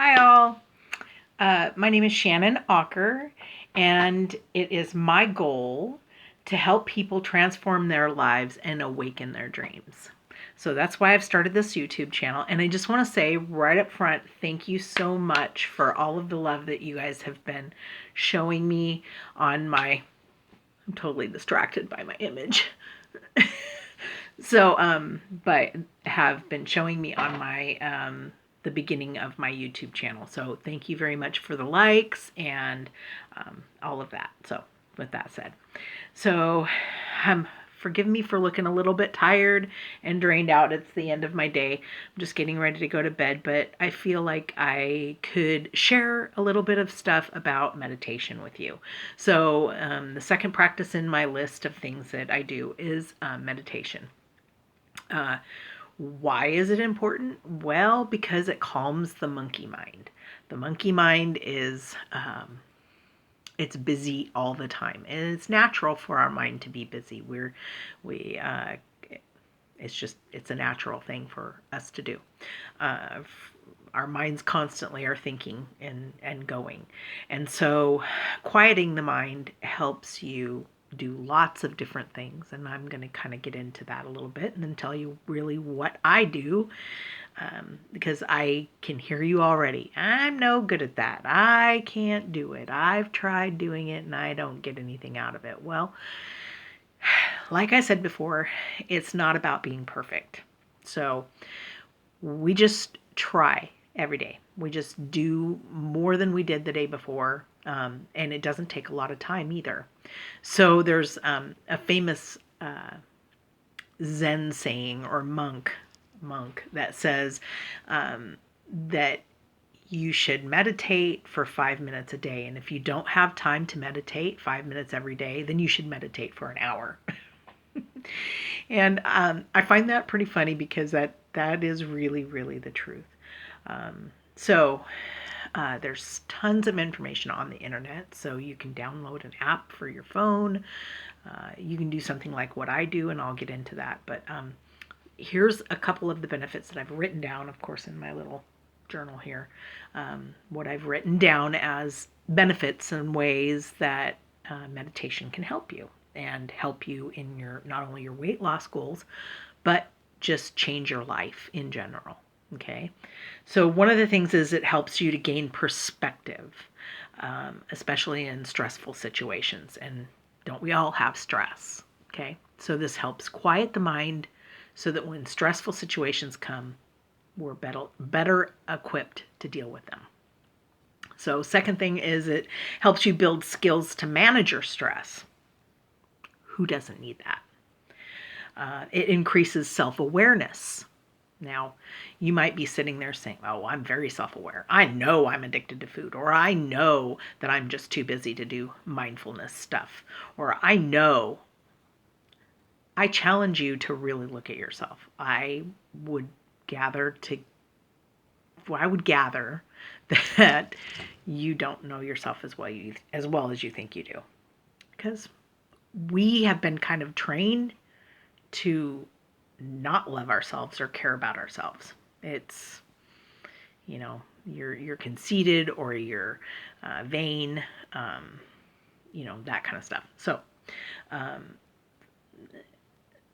Hi, all. My name is Shannon Ocker, and it is my goal to help people transform their lives and awaken their dreams. So that's why I've started this YouTube channel. And I just want to say right up front, thank you so much for all of the love that you guys have been showing me on my. I'm totally distracted by my image. But have been showing me on my the beginning of my YouTube channel. So thank you very much for the likes and all of that. So with that said, so forgive me for looking a little bit tired and drained out. It's the end of my day. I'm just getting ready to go to bed, but I feel like I could share a little bit of stuff about meditation with you. So the second practice in my list of things that I do is meditation. Uh, why is it important? Well, because it calms the monkey mind. The monkey mind is it's busy all the time, and it's natural for our mind to be busy. We it's a natural thing for us to do. Uh, our minds constantly are thinking and going, and so quieting the mind helps you do lots of different things, and I'm going to kind of get into that a little bit and then tell you really what I do, because I can hear you already. I'm no good at that. I can't do it. I've tried doing it and I don't get anything out of it. Well, like I said before, it's not about being perfect. So we just try every day. We just do more than we did the day before. And it doesn't take a lot of time either. So there's a famous Zen saying or monk that says that you should meditate for 5 minutes a day. And if you don't have time to meditate 5 minutes every day, then you should meditate for an hour. And I find that pretty funny because that is really, really the truth. So there's tons of information on the internet. So you can download an app for your phone. You can do something like what I do, and I'll get into that. But here's a couple of the benefits that I've written down, of course, in my little journal here. What I've written down as benefits and ways that meditation can help you and help you in your not only your weight loss goals, but just change your life in general. Okay, so one of the things is it helps you to gain perspective, especially in stressful situations. And don't we all have stress? Okay, so this helps quiet the mind so that when stressful situations come, we're better equipped to deal with them. So, second thing is it helps you build skills to manage your stress. Who doesn't need that? It increases self awareness. Now, you might be sitting there saying, oh, I'm very self aware. I know I'm addicted to food, or I know that I'm just too busy to do mindfulness stuff, or I know. I challenge you to really look at yourself. Would gather to I would gather that you don't know yourself as well as you think you do. Because we have been kind of trained to not love ourselves or care about ourselves. It's, you're conceited or you're vain, that kind of stuff. So,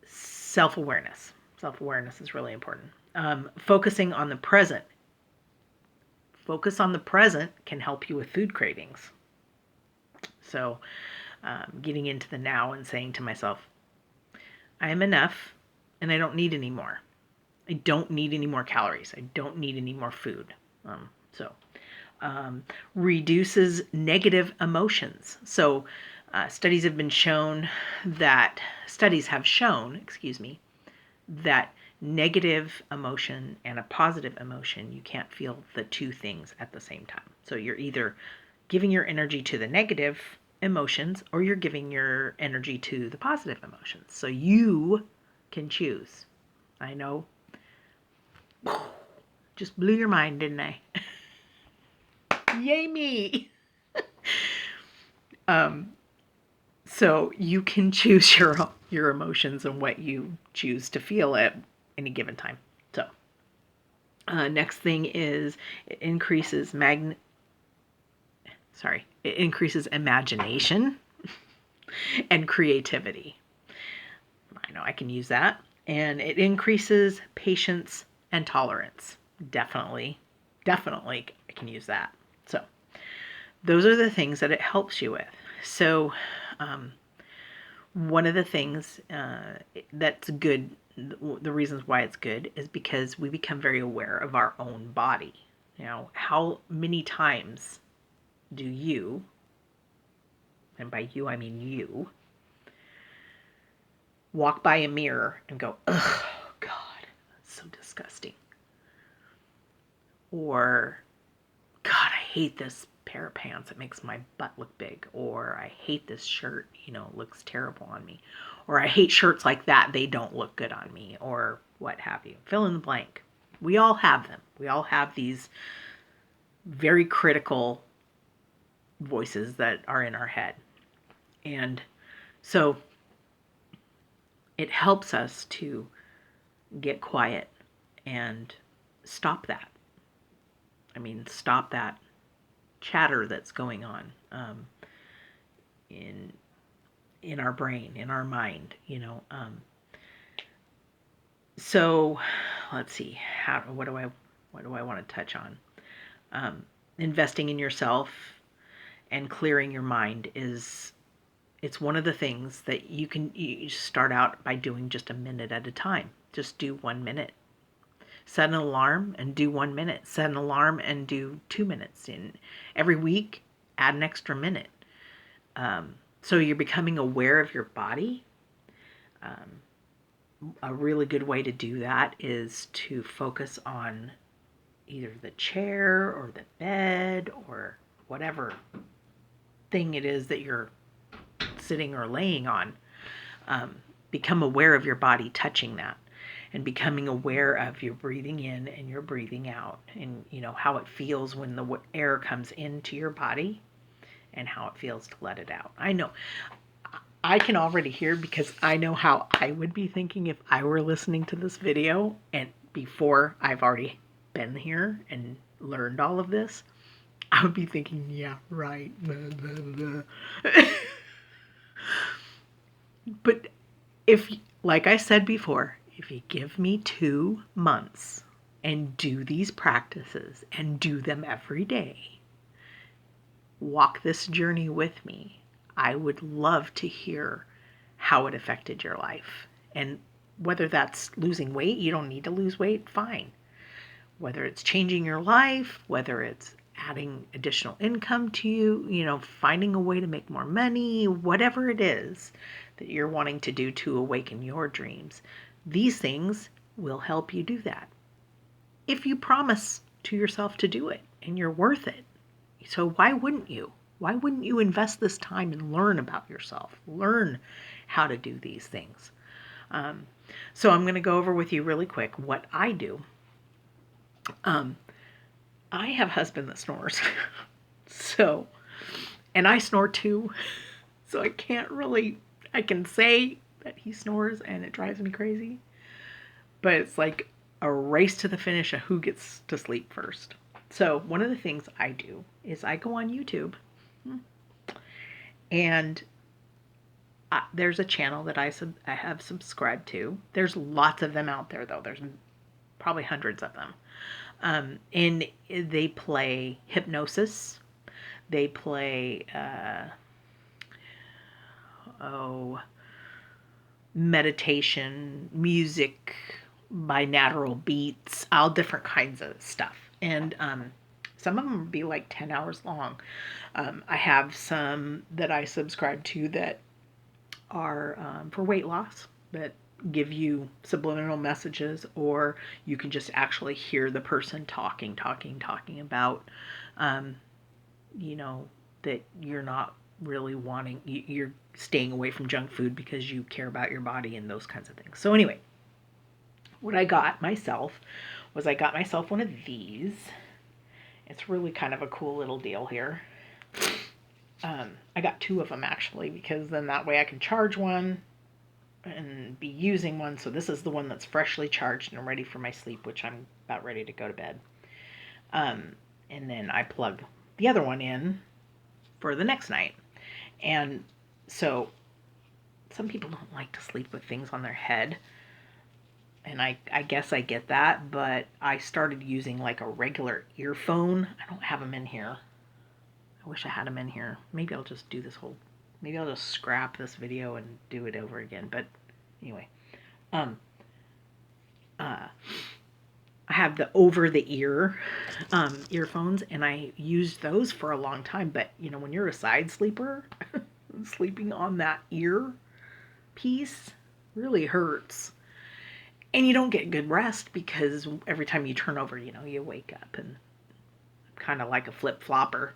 self-awareness. Self-awareness is really important. Focusing on the present. Focus on the present can help you with food cravings. So, getting into the now and saying to myself, I am enough and I don't need any more. I don't need any more calories. I don't need any more food. Reduces negative emotions. So, studies have shown that negative emotion and a positive emotion, you can't feel the two things at the same time. So you're either giving your energy to the negative emotions or you're giving your energy to the positive emotions. So you can choose. I know. Just blew your mind, didn't I? Yay me! So you can choose your emotions and what you choose to feel at any given time. So Next thing is it increases it increases imagination and creativity. I know I can use that. And it increases patience and tolerance. Definitely, definitely I can use that. So those are the things that it helps you with. So one of the things that's good, the reasons why it's good is because we become very aware of our own body. You know, how many times do you, and by you I mean you, walk by a mirror and go, ugh, God, that's so disgusting. Or, God, I hate this pair of pants. It makes my butt look big. Or, I hate this shirt. You know, it looks terrible on me. Or, I hate shirts like that. They don't look good on me. Or, what have you. Fill in the blank. We all have them. We all have these very critical voices that are in our head. And so, it helps us to get quiet and stop that. I mean, stop that chatter that's going on in our brain, in our mind, you know. So let's see, what do I want to touch on? Investing in yourself and clearing your mind it's one of the things that you start out by doing just a minute at a time. Just do 1 minute. Set an alarm and do 1 minute. Set an alarm and do 2 minutes. And every week, add an extra minute. So you're becoming aware of your body. A really good way to do that is to focus on either the chair or the bed or whatever thing it is that you're sitting or laying on. Become aware of your body touching that, and becoming aware of your breathing in and your breathing out, and you know how it feels when the air comes into your body and how it feels to let it out. I know I can already hear, because I know how I would be thinking if I were listening to this video and before I've already been here and learned all of this. I would be thinking, yeah, right. But if, like I said before, if you give me 2 months and do these practices and do them every day, walk this journey with me, I would love to hear how it affected your life. And whether that's losing weight, you don't need to lose weight, fine. Whether it's changing your life, whether it's adding additional income to you, you know, finding a way to make more money, whatever it is that you're wanting to do to awaken your dreams, these things will help you do that. If you promise to yourself to do it and you're worth it. So why wouldn't you? Why wouldn't you invest this time and learn about yourself? Learn how to do these things. So I'm going to go over with you really quick what I do. I have a husband that snores. So, and I snore too. So I can say that he snores and it drives me crazy. But it's like a race to the finish of who gets to sleep first. So one of the things I do is I go on YouTube, and there's a channel that I have subscribed to. There's lots of them out there, though. There's probably hundreds of them. And they play hypnosis. They play, meditation, music, binaural beats, all different kinds of stuff. And some of them will be like 10 hours long. I have some that I subscribe to that are for weight loss, that give you subliminal messages, or you can just actually hear the person talking about, you know, that you're not really wanting, you're staying away from junk food because you care about your body and those kinds of things. So anyway, what I got myself was I got myself one of these. It's really kind of a cool little deal here. I got 2 of them actually, because then that way I can charge one and be using one. So this is the one that's freshly charged and ready for my sleep, which I'm about ready to go to bed. And then I plug the other one in for the next night. And so some people don't like to sleep with things on their head. And I guess I get that, but I started using like a regular earphone. I don't have them in here. I wish I had them in here. Maybe I'll just do this whole, maybe I'll just scrap this video and do it over again. But anyway, um, uh, I have the over the ear earphones, and I used those for a long time. But you know, when you're a side sleeper, sleeping on that ear piece really hurts. And you don't get good rest because every time you turn over, you know, you wake up and kind of like a flip flopper.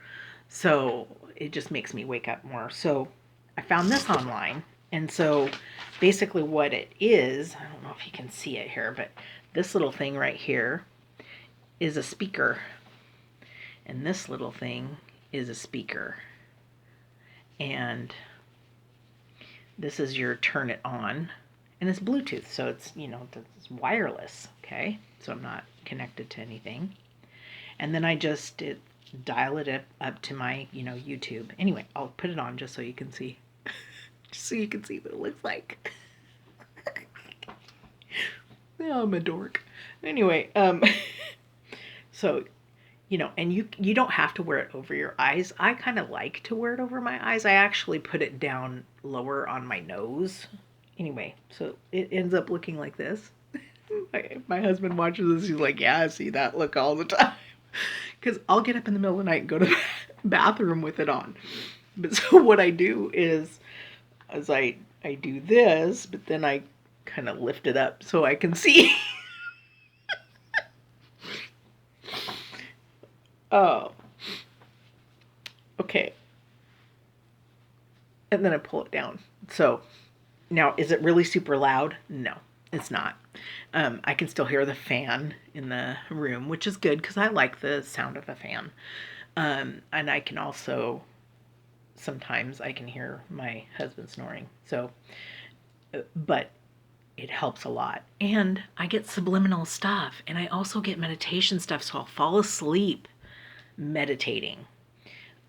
So it just makes me wake up more. So I found this online. And so basically what it is, I don't know if you can see it here, but this little thing right here is a speaker. And this little thing is a speaker. And this is your turn it on. And it's Bluetooth, so it's, you know, it's wireless, okay? So I'm not connected to anything. And then I just dial it up to my, you know, YouTube. Anyway, I'll put it on just so you can see. Just so you can see what it looks like. Oh, I'm a dork. Anyway, so, you know, and you don't have to wear it over your eyes. I kind of like to wear it over my eyes. I actually put it down lower on my nose. Anyway, so it ends up looking like this. My husband watches this. He's like, yeah, I see that look all the time. Because I'll get up in the middle of the night and go to the bathroom with it on. But so what I do is I do this, but then I kind of lift it up so I can see. Oh. Okay. And then I pull it down. So now, is it really super loud? No, it's not. I can still hear the fan in the room, which is good because I like the sound of a fan. And I can also, sometimes I can hear my husband snoring. So, but it helps a lot. And I get subliminal stuff. And I also get meditation stuff. So I'll fall asleep meditating.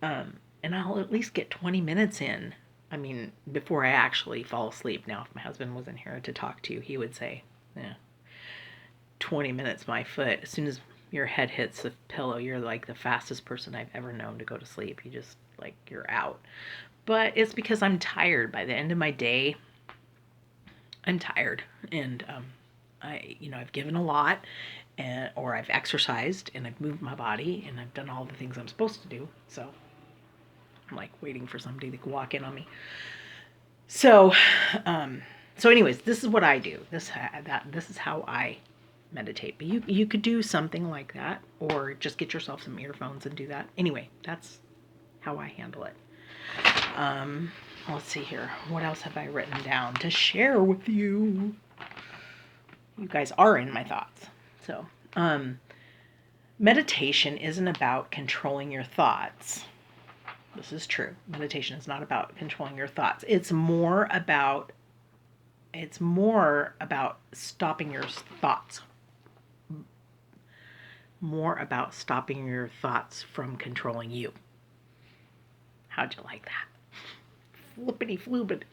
And I'll at least get 20 minutes in. I mean, before I actually fall asleep. Now, if my husband wasn't here to talk to, he would say, yeah, 20 minutes, my foot. As soon as your head hits the pillow, you're like the fastest person I've ever known to go to sleep. You just, like, you're out. But it's because I'm tired. By the end of my day, I'm tired. And I've given a lot, or I've exercised, and I've moved my body, and I've done all the things I'm supposed to do. So I'm like waiting for somebody to walk in on me. So, anyways, this is what I do. This is how I meditate. But you could do something like that, or just get yourself some earphones and do that. Anyway, that's how I handle it. Let's see here. What else have I written down to share with you? You guys are in my thoughts. So, meditation isn't about controlling your thoughts. This is true. Meditation is not about controlling your thoughts. It's more about stopping your thoughts. More about stopping your thoughts from controlling you. How'd you like that? Flippity floopity.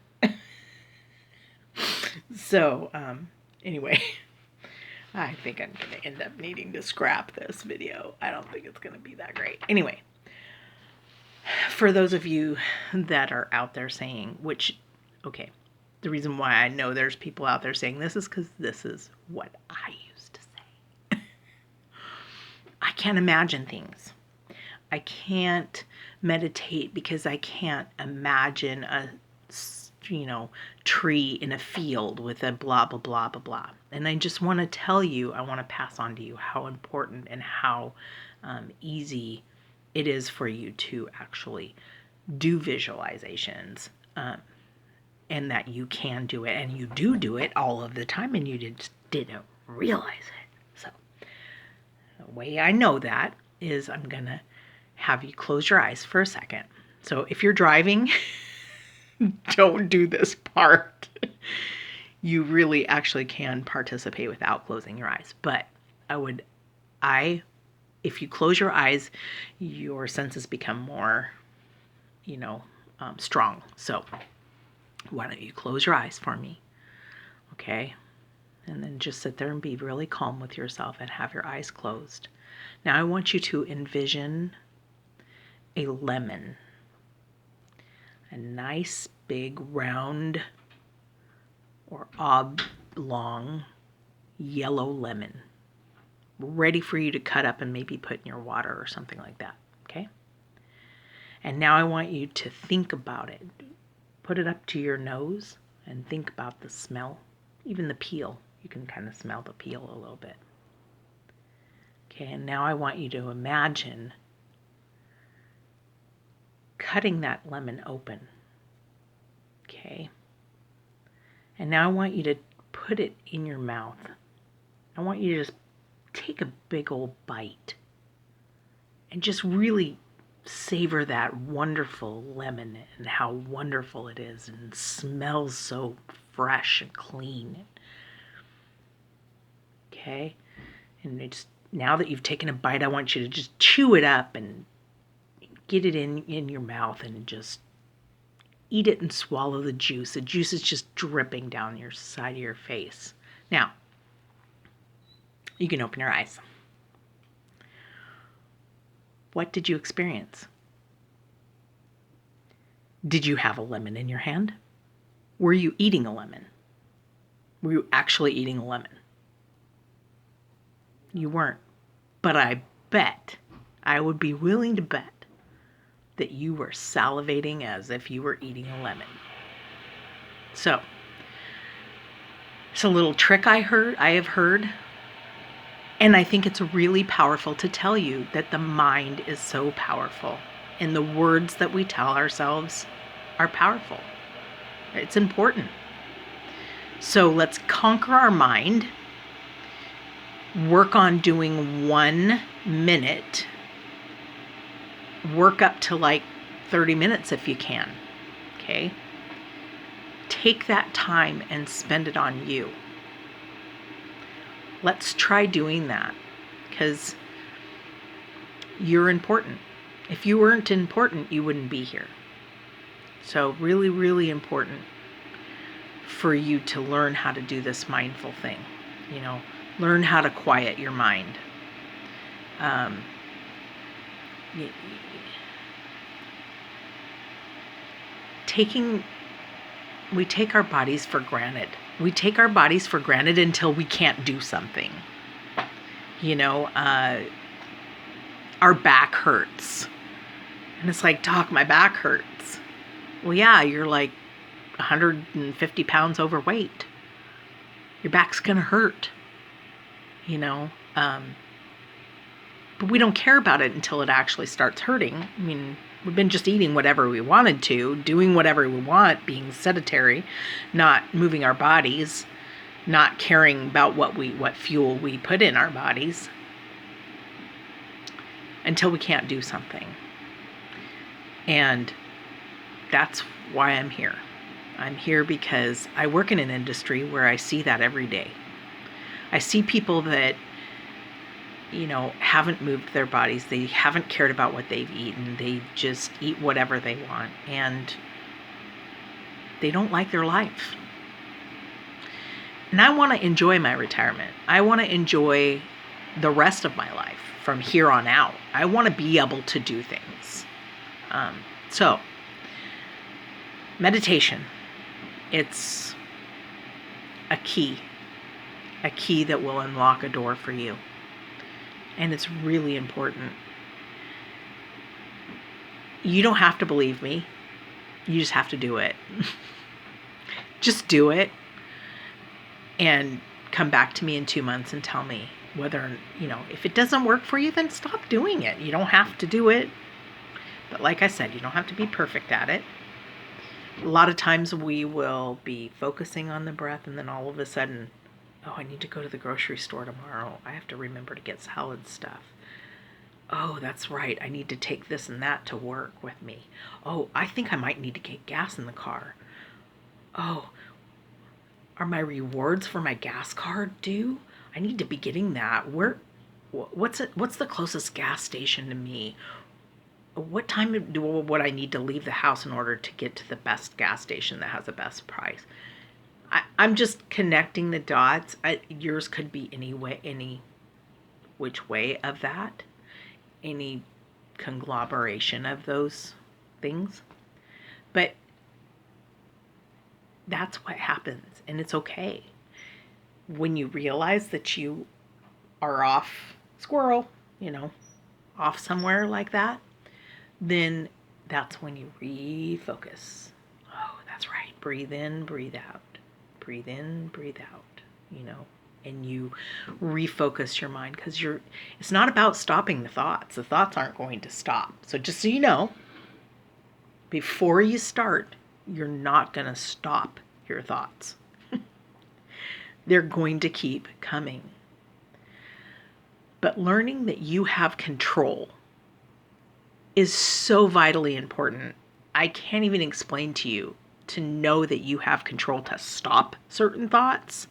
So, anyway, I think I'm going to end up needing to scrap this video. I don't think it's going to be that great. Anyway, for those of you that are out there saying, okay, the reason why I know there's people out there saying this is because this is what I used to say. I can't imagine things. I can't meditate because I can't imagine a, tree in a field with a blah, blah, blah, blah, blah. And I just want to tell you, I want to pass on to you how important and how easy it is for you to actually do visualizations, and that you can do it, and you do it all of the time, and you just didn't realize it. So the way I know that is I'm going to have you close your eyes for a second. So if you're driving, don't do this part. you really actually can participate without closing your eyes. But I if you close your eyes, your senses become more, strong. So why don't you close your eyes for me? Okay. And then just sit there and be really calm with yourself and have your eyes closed. Now I want you to envision a lemon, a nice big round or oblong yellow lemon, ready for you to cut up and maybe put in your water or something like that. Okay? And now I want you to think about it. Put it up to your nose and think about the smell, even the peel. You can kind of smell the peel a little bit. Okay, and now I want you to imagine cutting that lemon open. Okay. And now I want you to put it in your mouth. I want you to just take a big old bite and just really savor that wonderful lemon and how wonderful it is and smells so fresh and clean. Okay? And it's now that you've taken a bite, I want you to just chew it up and get it in your mouth and just eat it and swallow the juice. The juice is just dripping down your side of your face. Now, you can open your eyes. What did you experience? Did you have a lemon in your hand? Were you eating a lemon? Were you actually eating a lemon? You weren't. But I would be willing to bet that you were salivating as if you were eating a lemon. So, it's a little trick I have heard, and I think it's really powerful to tell you that the mind is so powerful, and the words that we tell ourselves are powerful. It's important. So let's conquer our mind, work on doing 1 minute, work up to like 30 minutes if you can, okay? Take that time and spend it on you. Let's try doing that because you're important. If you weren't important, you wouldn't be here. So really, really important for you to learn how to do this mindful thing. Learn how to quiet your mind. We take our bodies for granted. We take our bodies for granted until we can't do something. Our back hurts. And it's like, Doc, my back hurts. Well, yeah, you're like 150 pounds overweight. Your back's going to hurt. But we don't care about it until it actually starts hurting. I mean, we've been just eating whatever we wanted to, doing whatever we want, being sedentary, not moving our bodies, not caring about what fuel we put in our bodies until we can't do something. And that's why I'm here. I'm here because I work in an industry where I see that every day. I see people that haven't moved their bodies. They haven't cared about what they've eaten. They just eat whatever they want. And they don't like their life. And I want to enjoy my retirement. I want to enjoy the rest of my life from here on out. I want to be able to do things. So, meditation. It's a key that will unlock a door for you. And it's really important. You don't have to believe me. You just have to do it. Just do it. And come back to me in 2 months and tell me whether, if it doesn't work for you, then stop doing it. You don't have to do it. But like I said, you don't have to be perfect at it. A lot of times we will be focusing on the breath and then all of a sudden, oh, I need to go to the grocery store tomorrow. I have to remember to get salad stuff. Oh, that's right. I need to take this and that to work with me. Oh, I think I might need to get gas in the car. Oh, Are my rewards for my gas card due? I need to be getting that. What's the closest gas station to me? What time would I need to leave the house in order to get to the best gas station that has the best price? I'm just connecting the dots. Yours could be any which way of that, any conglomeration of those things. But that's what happens, and it's okay. When you realize that you are off squirrel, off somewhere like that, then that's when you refocus. Oh, that's right. Breathe in, breathe out. Breathe in, breathe out, and you refocus your mind, because it's not about stopping the thoughts. The thoughts aren't going to stop. So just so you know, before you start, you're not going to stop your thoughts. They're going to keep coming. But learning that you have control is so vitally important. I can't even explain to you, to know that you have control to stop certain thoughts.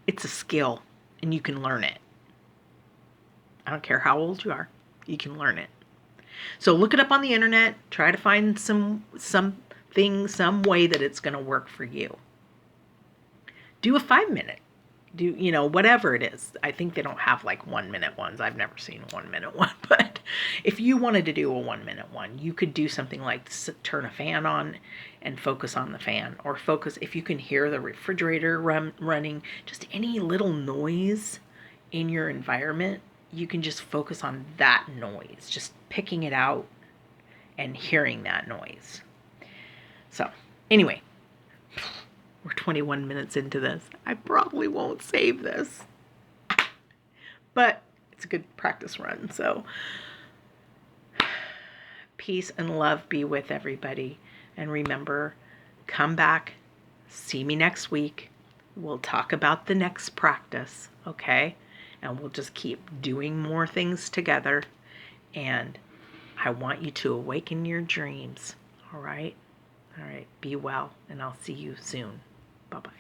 It's a skill, and you can learn it. I don't care how old you are, you can learn it. So look it up on the internet, try to find some way that it's going to work for you. Do a 5-minute. Do, whatever it is. I think they don't have like 1-minute ones. I've never seen a 1-minute one, but if you wanted to do a 1-minute one, you could do something like turn a fan on and focus on the fan, or focus, if you can hear the refrigerator running, just any little noise in your environment, you can just focus on that noise, just picking it out and hearing that noise. So anyway, we're 21 minutes into this. I probably won't save this, but it's a good practice run. So peace and love be with everybody. And remember, come back, see me next week. We'll talk about the next practice, okay? And we'll just keep doing more things together. And I want you to awaken your dreams, all right? All right, be well, and I'll see you soon. Bye-bye.